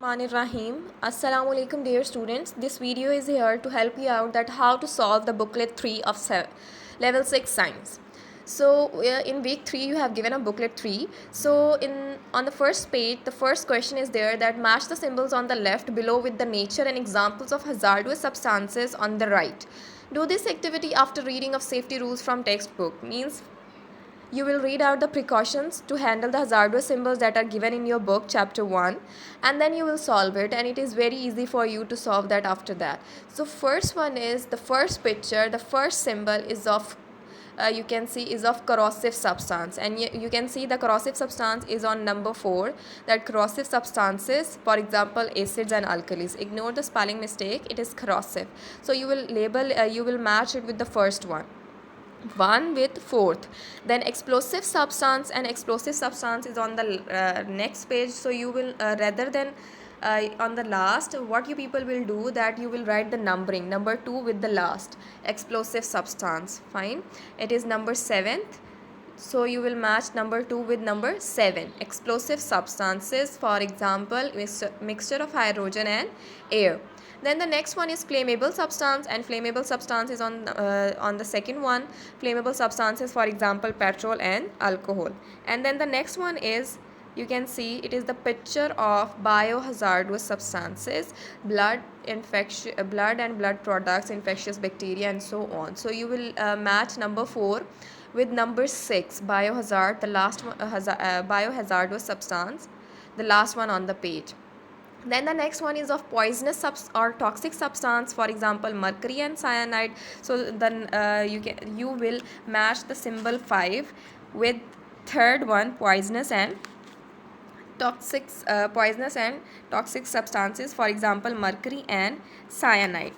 Rahim. Assalamu alaikum dear students. This video is here to help you out that how to solve the booklet 3 of level 6 science. So in week 3 you have given a booklet 3. So in on the first page the first question is there that match the symbols on the left below with the nature and examples of hazardous substances on the right. Do this activity after reading of safety rules from textbook. Means you will read out the precautions to handle the hazardous symbols that are given in your book, chapter 1, and then you will solve it. And it is very easy for you to solve that after that. So, first one is the first picture, the first symbol is of you can see is of corrosive substance, and you can see the corrosive substance is on number 4, that corrosive substances, for example acids and alkalis. Ignore the spelling mistake, it is corrosive. So you will label you will match it with the first one with fourth. Then explosive substance, and explosive substance is on the next page. So you will rather than on the last, what you people will do that you will write the numbering number 2 with the last explosive substance. Fine, it is number 7th. So you will match number 2 with number 7. Explosive substances, for example mixture of hydrogen and air. Then the next one is flammable substance, and flammable substance is on the second one. Flammable substances, for example petrol and alcohol. And then the next one is, you can see it is the picture of biohazardous substances, blood and blood products, infectious bacteria and so on. So you will match number 4 with number 6, biohazard, the last one, biohazardous substance, the last one on the page. Then the next one is of poisonous or toxic substance, for example mercury and cyanide. So then you will match the symbol 5 with third one, poisonous and toxic substances, for example mercury and cyanide.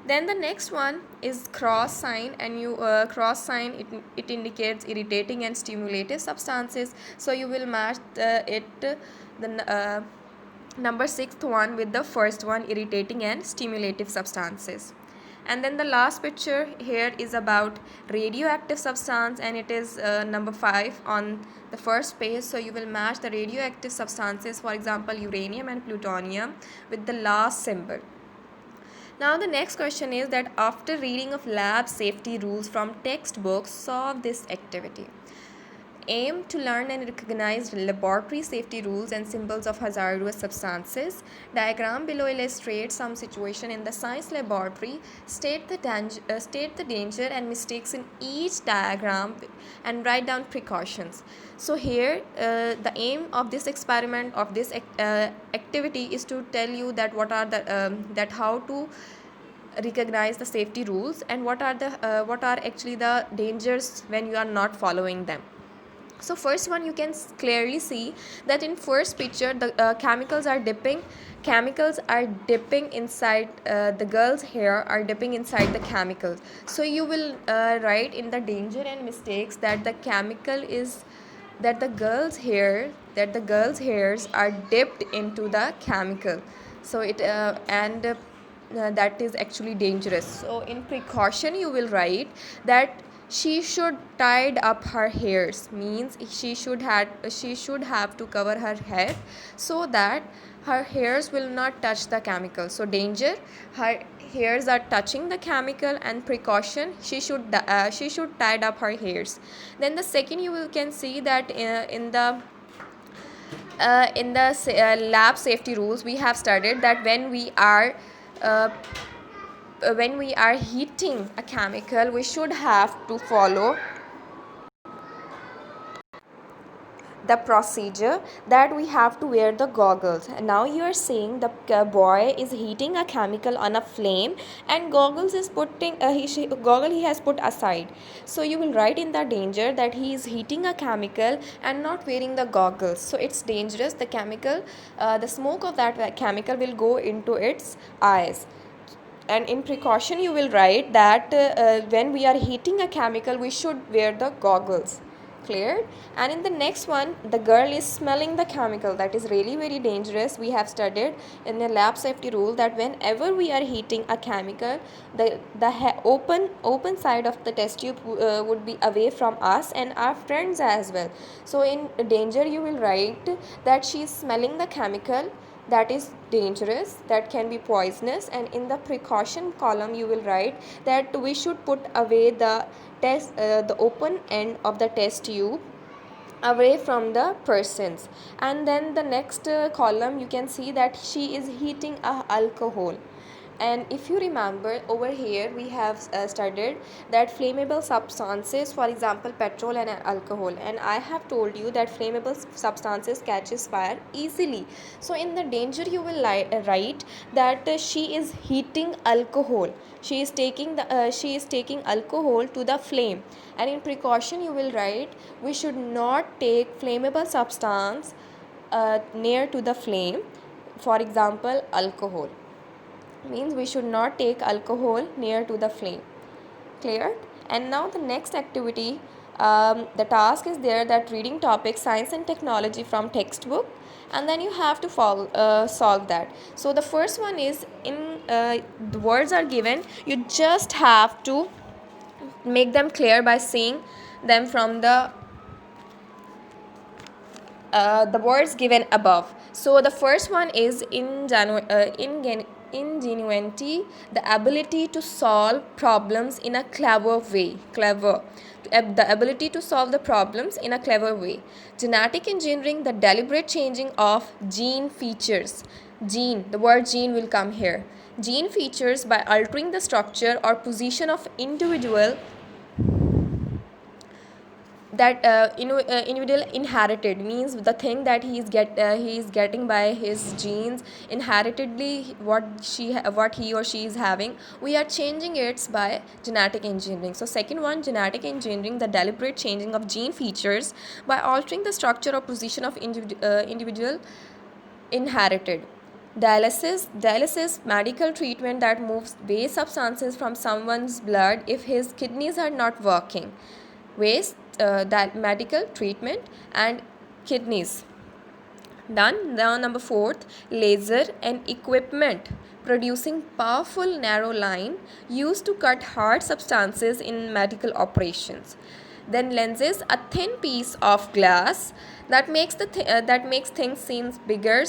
Then the next one is cross sign, and you cross sign, it indicates irritating and stimulative substances. So you will match the number 6th one with the first one, irritating and stimulative substances. And then the last picture here is about radioactive substance, and it is number 5 on the first page. So you will match the radioactive substances, for example uranium and plutonium, with the last symbol. Now the next question is that after reading of lab safety rules from textbooks, solve this activity. Aim to learn and recognize laboratory safety rules and symbols of hazardous substances. Diagram below illustrates some situation in the science laboratory. State the danger and mistakes in each diagram and write down precautions. So here the aim of this experiment, of this activity, is to tell you that what are the how to recognize the safety rules, and what are actually the dangers when you are not following them. So first one, you can clearly see that in first picture the chemicals are dipping inside the girl's hair, are dipping inside the chemicals. So you will write in the danger and mistakes that the chemical is that the girl's hairs are dipped into the chemical. So that is actually dangerous. So in precaution you will write that she should tied up her hairs, means she should have to cover her head so that her hairs will not touch the chemical. So danger, her hairs are touching the chemical, and precaution, she should tied up her hairs. Then the second, you can see that in the lab safety rules we have studied that uh, when we are heating a chemical, we should have to follow the procedure that we have to wear the goggles. And now you are seeing the boy is heating a chemical on a flame, and goggles is putting goggle he has put aside. So you will write in the danger that he is heating a chemical and not wearing the goggles. So it's dangerous. The chemical, the smoke of that chemical will go into its eyes. And in precaution you will write that when we are heating a chemical we should wear the goggles. Clear? And in the next one, the girl is smelling the chemical. That is really very dangerous. We have studied in the lab safety rule that whenever we are heating a chemical, the open side of the test tube would be away from us and our friends as well. So in danger you will write that she is smelling the chemical that is dangerous, that can be poisonous, and in the precaution column you will write that we should put away the the open end of the test tube away from the persons. And then the next column you can see that she is heating a alcohol. And if you remember, over here we have studied that flammable substances, for example petrol and alcohol, and I have told you that flammable substances catches fire easily. So in the danger you will write that she is heating alcohol, she is taking alcohol to the flame. And in precaution you will write we should not take flammable substance near to the flame, for example alcohol, means we should not take alcohol near to the flame. Clear? And now the next activity, the task is there that reading topic science and technology from textbook, and then you have to solve that. So the first one is in the words are given, you just have to make them clear by seeing them from the words given above. So the first one is ingenuity, the ability to solve problems in a clever way. The ability to solve the problems in a clever way. Genetic engineering, the deliberate changing of gene features. Gene, the word gene will come here. Gene features by altering the structure or position of individual that individual inherited, means the thing that he is getting by his genes inheritedly, what he or she is having, we are changing it by genetic engineering. So second one, genetic engineering, the deliberate changing of gene features by altering the structure or position of individual inherited. Dialysis, medical treatment that moves waste substances from someone's blood if his kidneys are not working. Waste, that medical treatment, and kidneys. Done. Now number fourth, laser and equipment producing powerful narrow line used to cut hard substances in medical operations. Then lenses, a thin piece of glass that makes that makes things seem bigger,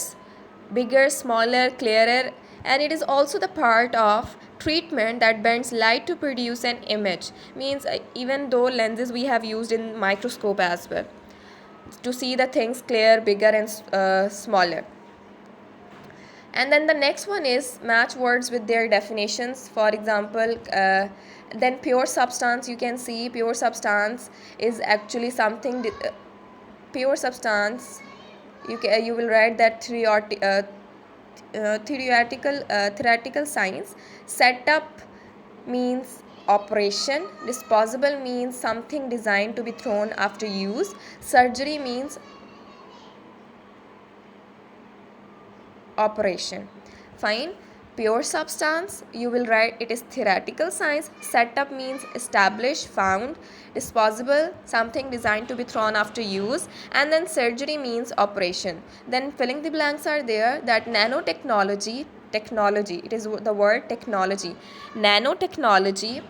smaller, clearer, and it is also the part of treatment that bends light to produce an image, means even though lenses we have used in microscope as well to see the things clear, bigger, and smaller. And then the next one is match words with their definitions. For example, then pure substance, you can see pure substance is actually something pure substance, you will write that theoretical science. Setup means operation. Disposable means something designed to be thrown after use. Surgery means operation. Fine. Pure substance, you will write it is theoretical science. Setup means established, found. Disposable, something designed to be thrown after use. And then surgery means operation. Then filling the blanks are there, that nanotechnology, technology, it is the word technology. Nanotechnology,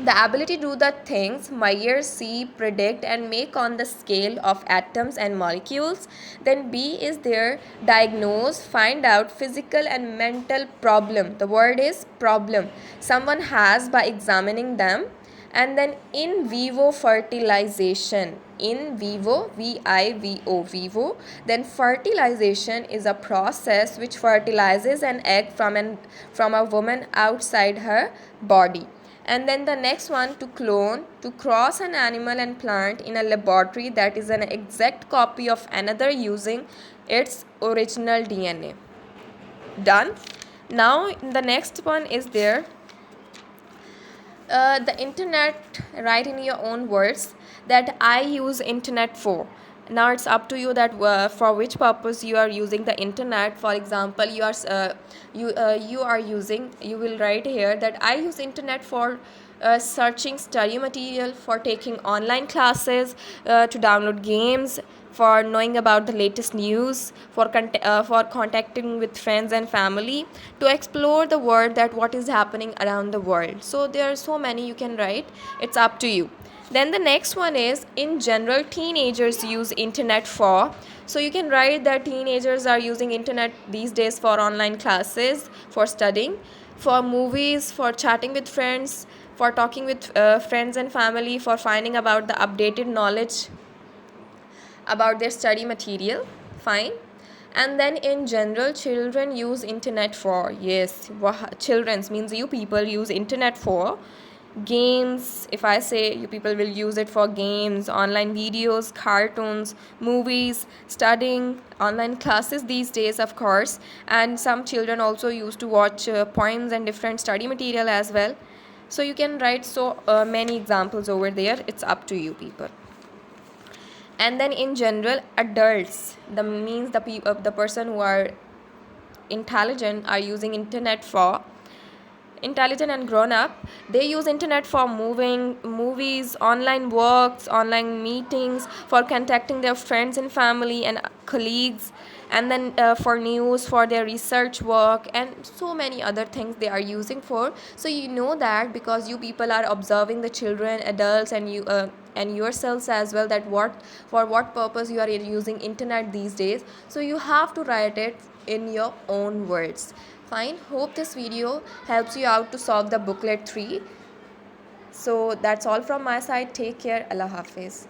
the ability to do the things measure, see, predict, and make on the scale of atoms and molecules. Then B is there, diagnose, find out physical and mental problem. The word is problem someone has by examining them. And then in vivo fertilization, in vivo, vivo, then fertilization is a process which fertilizes an egg from a woman outside her body. And then the next one, to clone, to cross an animal and plant in a laboratory that is an exact copy of another using its original DNA. Done. Now the next one is there, the internet, write in your own words that I use internet for. Now it's up to you that for which purpose you are using the internet. For example, you will write here that I use internet for searching study material, for taking online classes, to download games, for knowing about the latest news, for contacting with friends and family, to explore the world, that what is happening around the world. So there are so many you can write, it's up to you. Then the next one is, in general, teenagers use internet for. So you can write that teenagers are using internet these days for online classes, for studying, for movies, for chatting with friends, for talking with friends and family, for finding about the updated knowledge about their study material. Fine. And then in general, children use internet for. Yes, children's means you people use internet for games. If I say, you people will use it for games, online videos, cartoons, movies, studying, online classes these days, of course. And some children also used to watch poems and different study material as well. So you can write so many examples over there. It's up to you people. And then in general, adults, the means the person who are intelligent are using internet for. Intelligent and grown up, they use internet for movies, online works, online meetings, for contacting their friends and family and colleagues, and then for news, for their research work, and so many other things they are using for. So you know that because you people are observing the children, adults, and you and yourselves as well, that for what purpose you are using internet these days. So you have to write it in your own words. Fine. Hope this video helps you out to solve the booklet 3. So that's all from my side. Take care. Allah Hafiz.